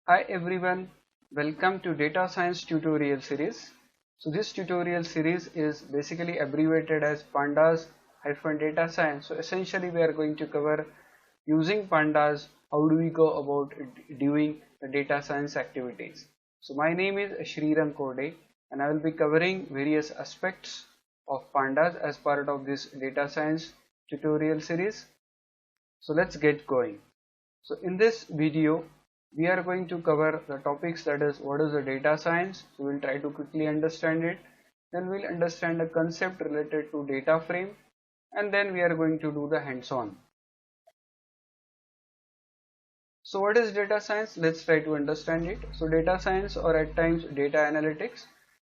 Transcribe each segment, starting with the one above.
Hi everyone, welcome to Data Science tutorial series. So this tutorial series is basically abbreviated as Pandas-Data Science. So essentially we are going to cover using Pandas, how do we go about doing the data science activities. So my name is Shriram Kode and I will be covering various aspects of Pandas as part of this data science tutorial series. So let's get going. So in this video, we are going to cover the topics, that is what is the data science. So we'll try to quickly understand it. Then we'll understand the concept related to data frame, and then we are going to do the hands-on. So what is data science? Let's try to understand it. So data science, or at times data analytics,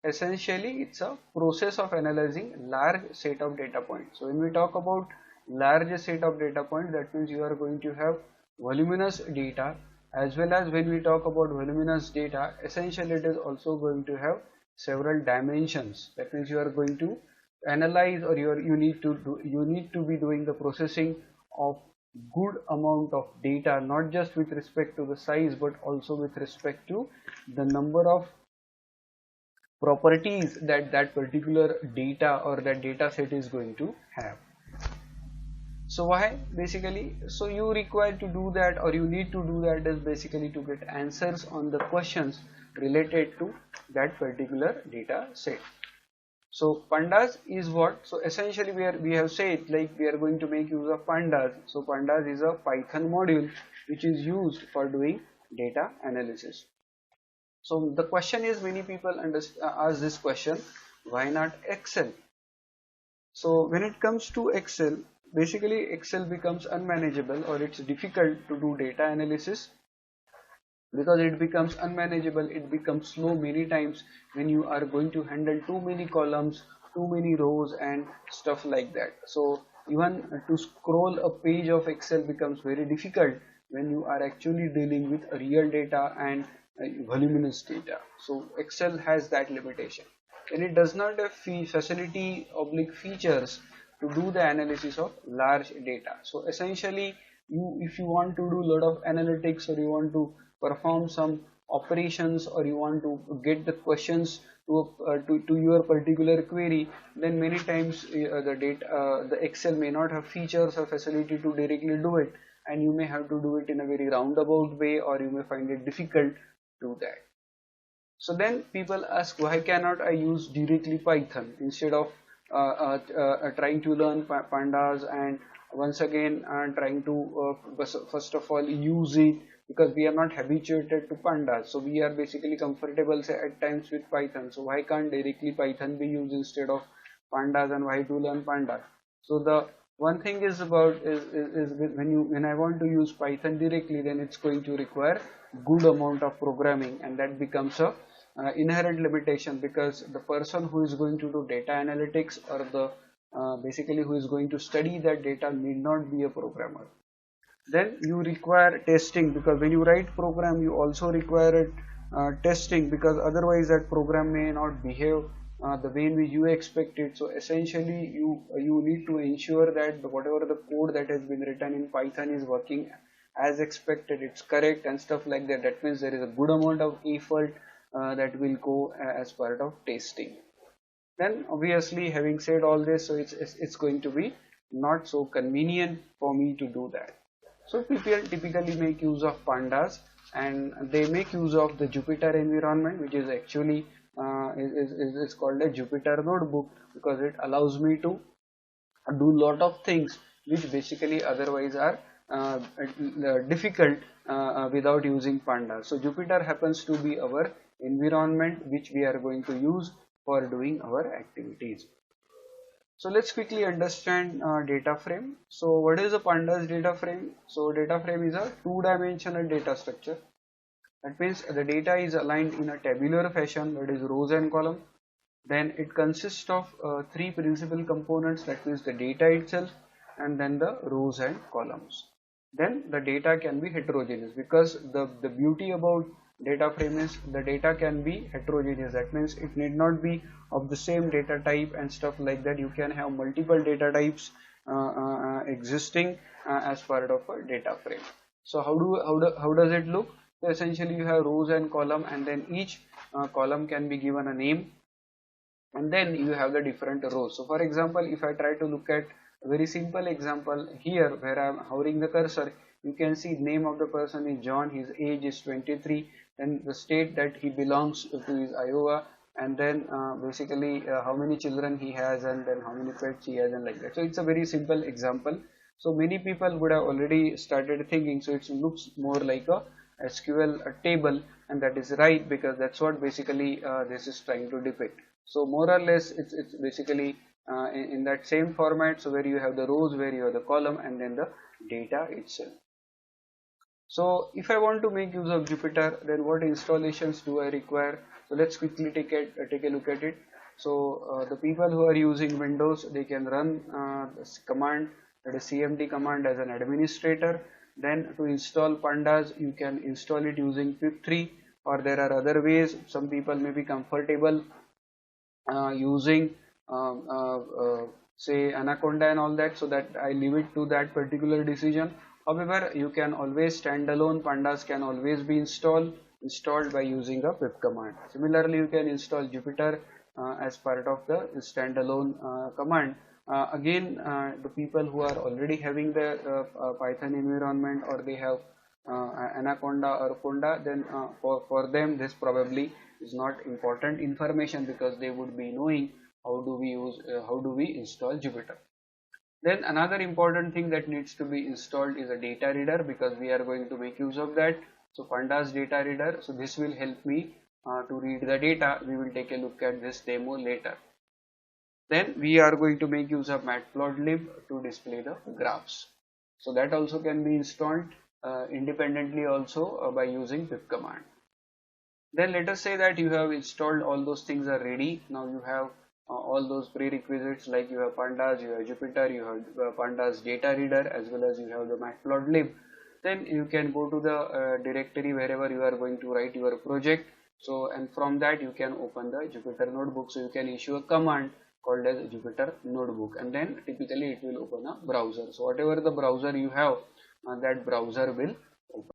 essentially it's a process of analyzing large set of data points. So when we talk about large set of data points, that means you are going to have voluminous data, as well as when we talk about voluminous data, essentially it is also going to have several dimensions. That means you are going to analyze, or you need to be doing the processing of good amount of data, not just with respect to the size but also with respect to the number of properties that that particular data or that data set is going to have. So why basically, so you require to do that, or you need to do that, is basically to get answers on the questions related to that particular data set. So pandas is what? So essentially we have said, like, we are going to make use of pandas. So pandas is a Python module which is used for doing data analysis. So the question is, many people ask this question, why not Excel? So when it comes to Excel, basically Excel becomes unmanageable, or it's difficult to do data analysis because it becomes unmanageable. It becomes slow many times when you are going to handle too many columns, too many rows and stuff like that. So even to scroll a page of Excel becomes very difficult when you are actually dealing with real data and voluminous data. So Excel has that limitation, and it does not have facility oblique features to do the analysis of large data. So essentially, if you want to do a lot of analytics, or you want to perform some operations, or you want to get the questions to your particular query, then many times the Excel may not have features or facility to directly do it, and you may have to do it in a very roundabout way, or you may find it difficult to do that. So then people ask, why cannot I use directly Python instead of trying to learn pandas, and once again trying to first of all use it, because we are not habituated to pandas. So we are basically comfortable, say, at times with Python. So why can't directly Python be used instead of pandas, and why to learn pandas? So the one thing is about is when I want to use Python directly, then it's going to require good amount of programming, and that becomes a inherent limitation, because the person who is going to do data analytics, or the basically who is going to study that data, need not be a programmer. Then you require testing, because when you write program you also require it, testing, because otherwise that program may not behave the way you expect it. So essentially you need to ensure that whatever the code that has been written in Python is working as expected, it's correct and stuff like that. That means there is a good amount of effort that will go as part of testing. Then obviously, having said all this, so it's going to be not so convenient for me to do that. So people typically make use of pandas, and they make use of the Jupyter environment, which is actually is called a Jupyter notebook, because it allows me to do lot of things which basically otherwise are difficult without using pandas. So Jupyter happens to be our environment which we are going to use for doing our activities. So let's quickly understand data frame. So what is a pandas data frame? So data frame is a two-dimensional data structure. That means the data is aligned in a tabular fashion, that is rows and columns. Then it consists of three principal components, that means the data itself, and then the rows and columns. Then the data can be heterogeneous, because the beauty about data frame is the data can be heterogeneous. That means it need not be of the same data type and stuff like that. You can have multiple data types existing as part of a data frame. So how does it look? So essentially you have rows and column, and then each column can be given a name, and then you have the different rows. So for example, if I try to look at a very simple example here where I am hovering the cursor, you can see name of the person is John, his age is 23, then the state that he belongs to is Iowa, and then basically how many children he has, and then how many pets he has, and like that. So it's a very simple example. So many people would have already started thinking, so it looks more like a SQL table, and that is right, because that's what basically this is trying to depict. So more or less it's basically in that same format, so where you have the rows, where you have the column, and then the data itself. So if I want to make use of Jupyter, then what installations do I require? So let's quickly take a look at it. So the people who are using Windows, they can run this command, that is CMD command, as an administrator. Then to install pandas, you can install it using pip3, or there are other ways. Some people may be comfortable using say Anaconda and all that, so that I leave it to that particular decision. However, you can always standalone pandas can always be installed by using a pip command. Similarly, you can install Jupyter as part of the standalone command. Again, the people who are already having the Python environment, or they have Anaconda or Conda, then for them this probably is not important information, because they would be knowing how do we install Jupyter. Then another important thing that needs to be installed is a data reader, because we are going to make use of that. So pandas data reader, so this will help me to read the data. We will take a look at this demo later. Then we are going to make use of matplotlib to display the graphs. So that also can be installed independently also by using pip command. Then let us say that you have installed, all those things are ready. Now you have all those prerequisites, like you have pandas, you have Jupyter, you have pandas data reader, as well as you have the matplotlib. Then you can go to the directory wherever you are going to write your project. So, and from that you can open the Jupyter notebook. So you can issue a command called as Jupyter notebook, and then typically it will open a browser. So whatever the browser you have, that browser will open.